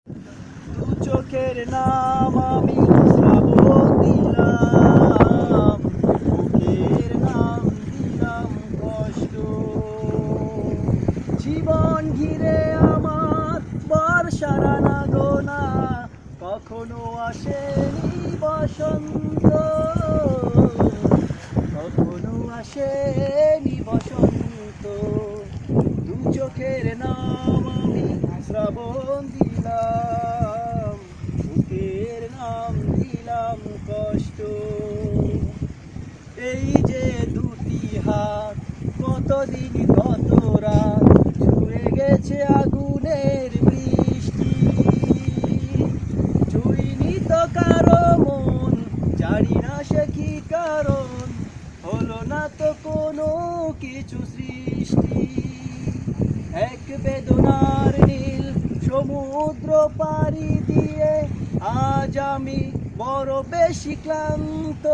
দু চোখের নাম আমি শ্রাবণ দিলাম, বুকের নাম দিলাম কষ্ট। জীবন ঘিরে আমার বর্ষার আনাগোনা, কখনো আসেনি বসন্ত, কখনো আসেনি বসন্ত। দু চোখের নাম আমি শ্রাবণ দিলাম, বুকের নাম দিলাম কষ্ট। এই যে দুটি হাত, কতদিন কত রাত ছুঁয়ে গেছে আগুনের বৃষ্টি। ছুঁইনি তো কারো মন, জানি না সে কি কারণ, হলো না তো কোনো কিছু সৃষ্টি। এক বেদনার নীল সমুদ্র পাড়ি দিয়ে আজ আমি বড় বেশি ক্লান্ত।